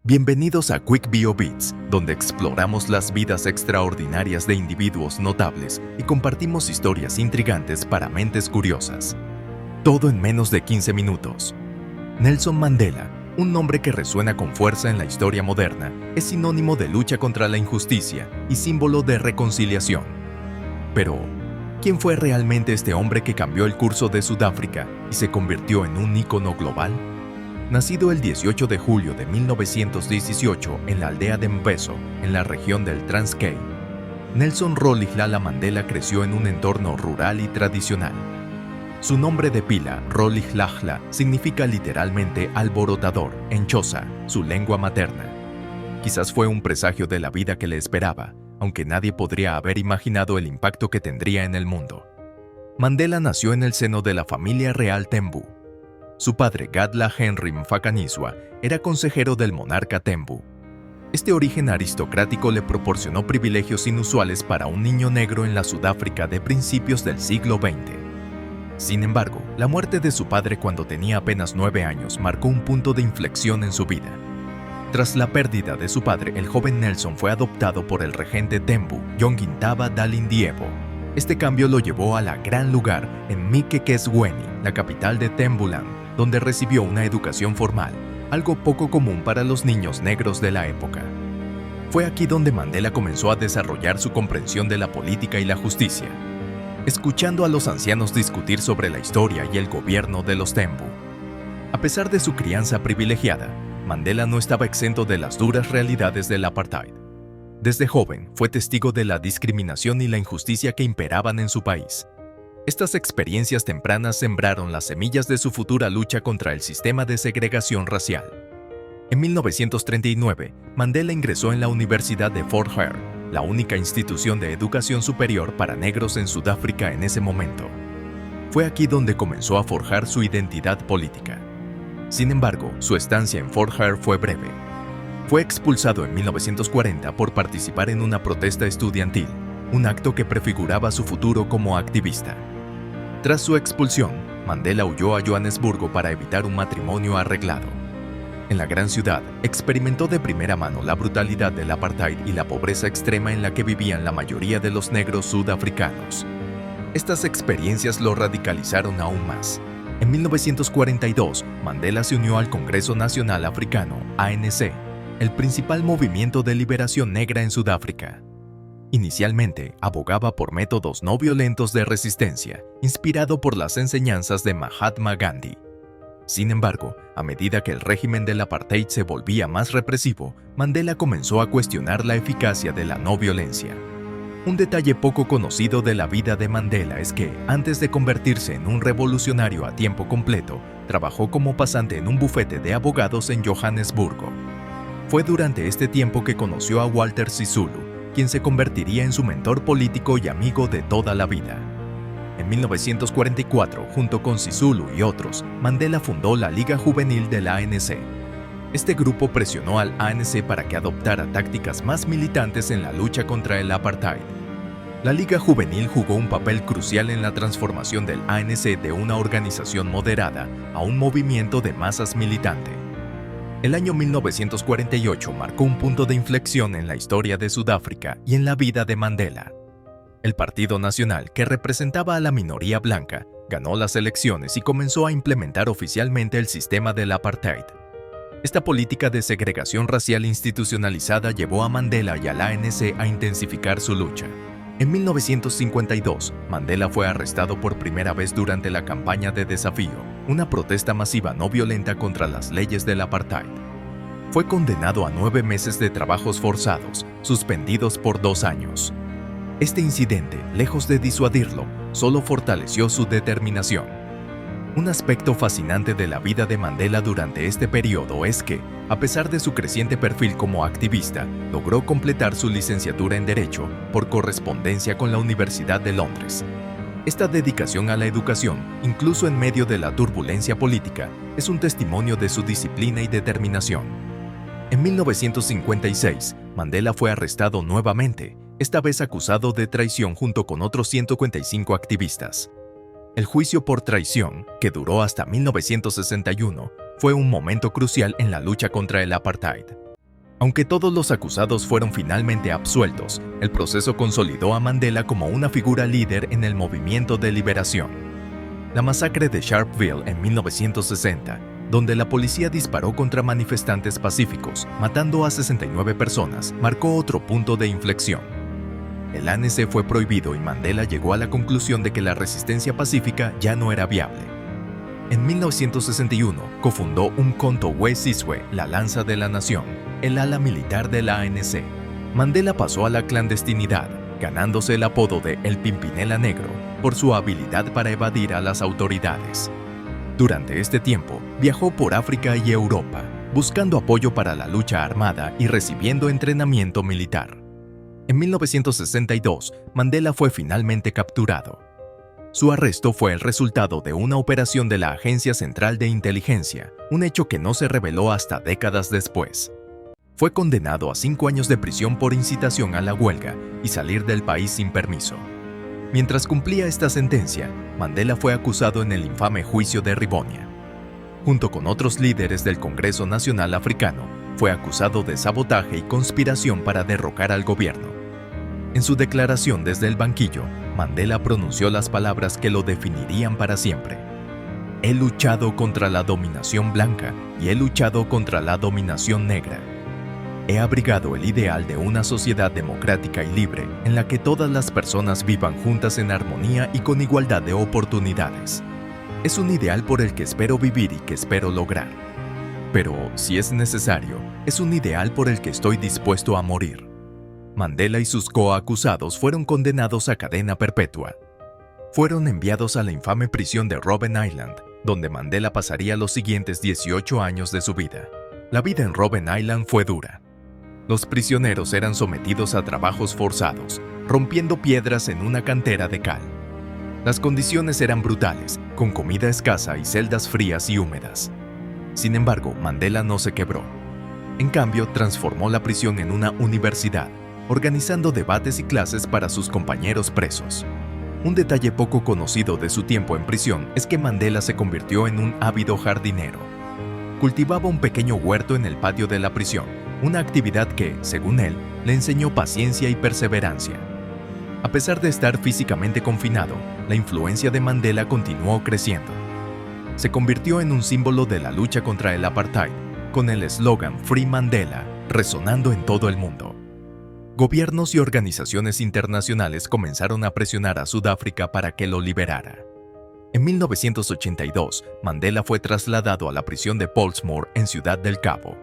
Bienvenidos a Quick Bio Bits, donde exploramos las vidas extraordinarias de individuos notables y compartimos historias intrigantes para mentes curiosas. Todo en menos de 15 minutos. Nelson Mandela, un nombre que resuena con fuerza en la historia moderna, es sinónimo de lucha contra la injusticia y símbolo de reconciliación. Pero, ¿quién fue realmente este hombre que cambió el curso de Sudáfrica y se convirtió en un ícono global? Nacido el 18 de julio de 1918 en la aldea de Mvezo, en la región del Transkei, Nelson Rolihlahla Mandela creció en un entorno rural y tradicional. Su nombre de pila, Rolihlahla, significa literalmente alborotador en Xhosa, su lengua materna. Quizás fue un presagio de la vida que le esperaba, aunque nadie podría haber imaginado el impacto que tendría en el mundo. Mandela nació en el seno de la familia real Tembu. Su padre, Gadla Henry Mfakaniswa, era consejero del monarca Tembu. Este origen aristocrático le proporcionó privilegios inusuales para un niño negro en la Sudáfrica de principios del siglo XX. Sin embargo, la muerte de su padre cuando tenía apenas 9 años marcó un punto de inflexión en su vida. Tras la pérdida de su padre, el joven Nelson fue adoptado por el regente Tembu, Yongintaba Dalindyebo. Este cambio lo llevó a la gran lugar en Mikekezweni, la capital de Tembuland, donde recibió una educación formal, algo poco común para los niños negros de la época. Fue aquí donde Mandela comenzó a desarrollar su comprensión de la política y la justicia, escuchando a los ancianos discutir sobre la historia y el gobierno de los Tembu. A pesar de su crianza privilegiada, Mandela no estaba exento de las duras realidades del apartheid. Desde joven fue testigo de la discriminación y la injusticia que imperaban en su país. Estas experiencias tempranas sembraron las semillas de su futura lucha contra el sistema de segregación racial. En 1939, Mandela ingresó en la Universidad de Fort Hare, la única institución de educación superior para negros en Sudáfrica en ese momento. Fue aquí donde comenzó a forjar su identidad política. Sin embargo, su estancia en Fort Hare fue breve. Fue expulsado en 1940 por participar en una protesta estudiantil, un acto que prefiguraba su futuro como activista. Tras su expulsión, Mandela huyó a Johannesburgo para evitar un matrimonio arreglado. En la gran ciudad, experimentó de primera mano la brutalidad del apartheid y la pobreza extrema en la que vivían la mayoría de los negros sudafricanos. Estas experiencias lo radicalizaron aún más. En 1942, Mandela se unió al Congreso Nacional Africano, ANC, el principal movimiento de liberación negra en Sudáfrica. Inicialmente, abogaba por métodos no violentos de resistencia, inspirado por las enseñanzas de Mahatma Gandhi. Sin embargo, a medida que el régimen del apartheid se volvía más represivo, Mandela comenzó a cuestionar la eficacia de la no violencia. Un detalle poco conocido de la vida de Mandela es que, antes de convertirse en un revolucionario a tiempo completo, trabajó como pasante en un bufete de abogados en Johannesburgo. Fue durante este tiempo que conoció a Walter Sisulu, quien se convertiría en su mentor político y amigo de toda la vida. En 1944, junto con Sisulu y otros, Mandela fundó la Liga Juvenil del ANC. Este grupo presionó al ANC para que adoptara tácticas más militantes en la lucha contra el apartheid. La Liga Juvenil jugó un papel crucial en la transformación del ANC de una organización moderada a un movimiento de masas militante. El año 1948 marcó un punto de inflexión en la historia de Sudáfrica y en la vida de Mandela. El Partido Nacional, que representaba a la minoría blanca, ganó las elecciones y comenzó a implementar oficialmente el sistema del apartheid. Esta política de segregación racial institucionalizada llevó a Mandela y al ANC a intensificar su lucha. En 1952, Mandela fue arrestado por primera vez durante la campaña de desafío, una protesta masiva no violenta contra las leyes del apartheid. Fue condenado a 9 meses de trabajos forzados, suspendidos por 2 años. Este incidente, lejos de disuadirlo, solo fortaleció su determinación. Un aspecto fascinante de la vida de Mandela durante este periodo es que, a pesar de su creciente perfil como activista, logró completar su licenciatura en Derecho por correspondencia con la Universidad de Londres. Esta dedicación a la educación, incluso en medio de la turbulencia política, es un testimonio de su disciplina y determinación. En 1956, Mandela fue arrestado nuevamente, esta vez acusado de traición junto con otros 155 activistas. El juicio por traición, que duró hasta 1961, fue un momento crucial en la lucha contra el apartheid. Aunque todos los acusados fueron finalmente absueltos, el proceso consolidó a Mandela como una figura líder en el movimiento de liberación. La masacre de Sharpeville en 1960, donde la policía disparó contra manifestantes pacíficos, matando a 69 personas, marcó otro punto de inflexión. El ANC fue prohibido y Mandela llegó a la conclusión de que la resistencia pacífica ya no era viable. En 1961, cofundó Umkhonto we Sizwe, la Lanza de la Nación, el ala militar de la ANC. Mandela pasó a la clandestinidad, ganándose el apodo de El Pimpinela Negro por su habilidad para evadir a las autoridades. Durante este tiempo, viajó por África y Europa, buscando apoyo para la lucha armada y recibiendo entrenamiento militar. En 1962, Mandela fue finalmente capturado. Su arresto fue el resultado de una operación de la Agencia Central de Inteligencia, un hecho que no se reveló hasta décadas después. Fue condenado a 5 años de prisión por incitación a la huelga y salir del país sin permiso. Mientras cumplía esta sentencia, Mandela fue acusado en el infame juicio de Rivonia. Junto con otros líderes del Congreso Nacional Africano, fue acusado de sabotaje y conspiración para derrocar al gobierno. En su declaración desde el banquillo, Mandela pronunció las palabras que lo definirían para siempre. He luchado contra la dominación blanca y he luchado contra la dominación negra. He abrigado el ideal de una sociedad democrática y libre en la que todas las personas vivan juntas en armonía y con igualdad de oportunidades. Es un ideal por el que espero vivir y que espero lograr. Pero, si es necesario, es un ideal por el que estoy dispuesto a morir. Mandela y sus coacusados fueron condenados a cadena perpetua. Fueron enviados a la infame prisión de Robben Island, donde Mandela pasaría los siguientes 18 años de su vida. La vida en Robben Island fue dura. Los prisioneros eran sometidos a trabajos forzados, rompiendo piedras en una cantera de cal. Las condiciones eran brutales, con comida escasa y celdas frías y húmedas. Sin embargo, Mandela no se quebró. En cambio, transformó la prisión en una universidad, organizando debates y clases para sus compañeros presos. Un detalle poco conocido de su tiempo en prisión es que Mandela se convirtió en un ávido jardinero. Cultivaba un pequeño huerto en el patio de la prisión, una actividad que, según él, le enseñó paciencia y perseverancia. A pesar de estar físicamente confinado, la influencia de Mandela continuó creciendo. Se convirtió en un símbolo de la lucha contra el apartheid, con el eslogan Free Mandela resonando en todo el mundo. Gobiernos y organizaciones internacionales comenzaron a presionar a Sudáfrica para que lo liberara. En 1982, Mandela fue trasladado a la prisión de Pollsmoor en Ciudad del Cabo.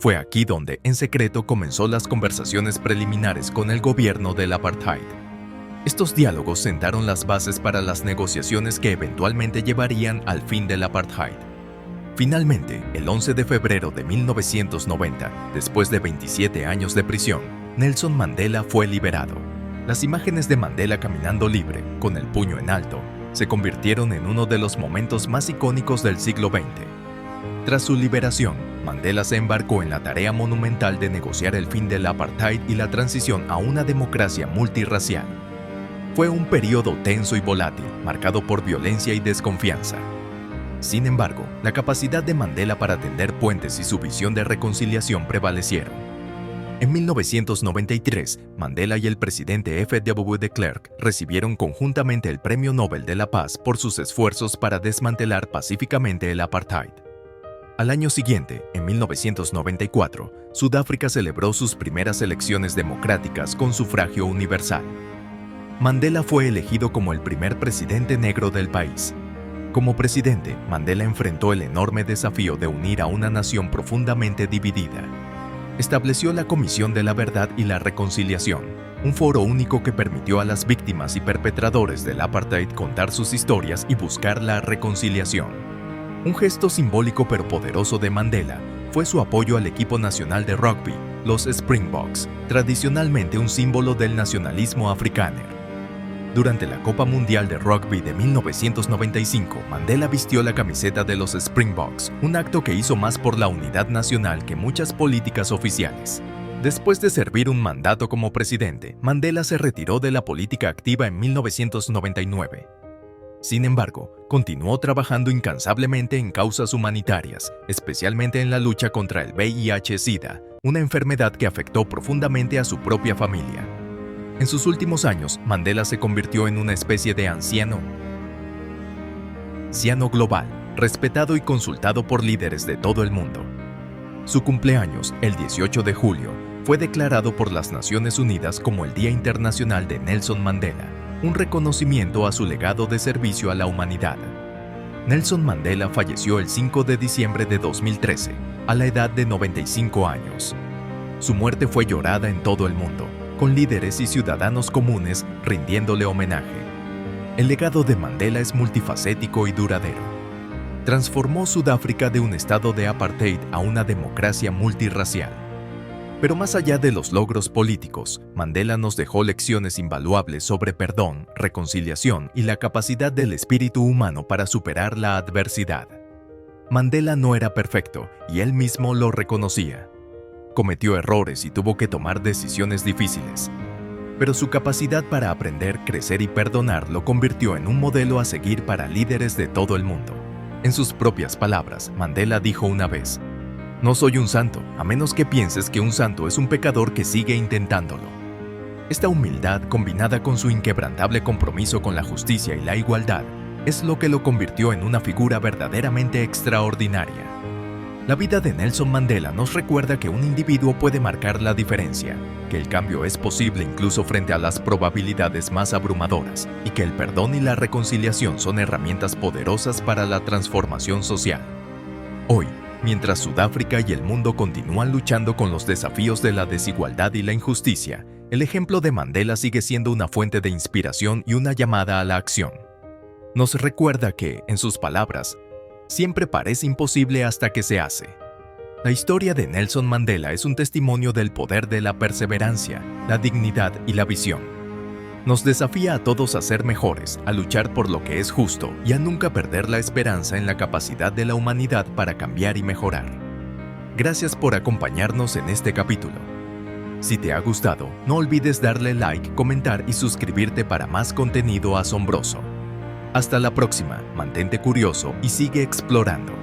Fue aquí donde, en secreto, comenzó las conversaciones preliminares con el gobierno del apartheid. Estos diálogos sentaron las bases para las negociaciones que eventualmente llevarían al fin del apartheid. Finalmente, el 11 de febrero de 1990, después de 27 años de prisión, Nelson Mandela fue liberado. Las imágenes de Mandela caminando libre, con el puño en alto, se convirtieron en uno de los momentos más icónicos del siglo XX. Tras su liberación, Mandela se embarcó en la tarea monumental de negociar el fin del apartheid y la transición a una democracia multirracial. Fue un periodo tenso y volátil, marcado por violencia y desconfianza. Sin embargo, la capacidad de Mandela para tender puentes y su visión de reconciliación prevalecieron. En 1993, Mandela y el presidente F.W. de Klerk recibieron conjuntamente el Premio Nobel de la Paz por sus esfuerzos para desmantelar pacíficamente el apartheid. Al año siguiente, en 1994, Sudáfrica celebró sus primeras elecciones democráticas con sufragio universal. Mandela fue elegido como el primer presidente negro del país. Como presidente, Mandela enfrentó el enorme desafío de unir a una nación profundamente dividida. Estableció la Comisión de la Verdad y la Reconciliación, un foro único que permitió a las víctimas y perpetradores del apartheid contar sus historias y buscar la reconciliación. Un gesto simbólico pero poderoso de Mandela fue su apoyo al equipo nacional de rugby, los Springboks, tradicionalmente un símbolo del nacionalismo afrikáner. Durante la Copa Mundial de Rugby de 1995, Mandela vistió la camiseta de los Springboks, un acto que hizo más por la unidad nacional que muchas políticas oficiales. Después de servir un mandato como presidente, Mandela se retiró de la política activa en 1999. Sin embargo, continuó trabajando incansablemente en causas humanitarias, especialmente en la lucha contra el VIH-Sida, una enfermedad que afectó profundamente a su propia familia. En sus últimos años, Mandela se convirtió en una especie de anciano global, respetado y consultado por líderes de todo el mundo. Su cumpleaños, el 18 de julio, fue declarado por las Naciones Unidas como el Día Internacional de Nelson Mandela, un reconocimiento a su legado de servicio a la humanidad. Nelson Mandela falleció el 5 de diciembre de 2013, a la edad de 95 años. Su muerte fue llorada en todo el mundo, con líderes y ciudadanos comunes rindiéndole homenaje. El legado de Mandela es multifacético y duradero. Transformó Sudáfrica de un estado de apartheid a una democracia multirracial. Pero más allá de los logros políticos, Mandela nos dejó lecciones invaluables sobre perdón, reconciliación y la capacidad del espíritu humano para superar la adversidad. Mandela no era perfecto y él mismo lo reconocía. Cometió errores y tuvo que tomar decisiones difíciles. Pero su capacidad para aprender, crecer y perdonar lo convirtió en un modelo a seguir para líderes de todo el mundo. En sus propias palabras, Mandela dijo una vez: "No soy un santo, a menos que pienses que un santo es un pecador que sigue intentándolo". Esta humildad, combinada con su inquebrantable compromiso con la justicia y la igualdad, es lo que lo convirtió en una figura verdaderamente extraordinaria. La vida de Nelson Mandela nos recuerda que un individuo puede marcar la diferencia, que el cambio es posible incluso frente a las probabilidades más abrumadoras, y que el perdón y la reconciliación son herramientas poderosas para la transformación social. Hoy, mientras Sudáfrica y el mundo continúan luchando con los desafíos de la desigualdad y la injusticia, el ejemplo de Mandela sigue siendo una fuente de inspiración y una llamada a la acción. Nos recuerda que, en sus palabras, siempre parece imposible hasta que se hace. La historia de Nelson Mandela es un testimonio del poder de la perseverancia, la dignidad y la visión. Nos desafía a todos a ser mejores, a luchar por lo que es justo y a nunca perder la esperanza en la capacidad de la humanidad para cambiar y mejorar. Gracias por acompañarnos en este capítulo. Si te ha gustado, no olvides darle like, comentar y suscribirte para más contenido asombroso. Hasta la próxima, mantente curioso y sigue explorando.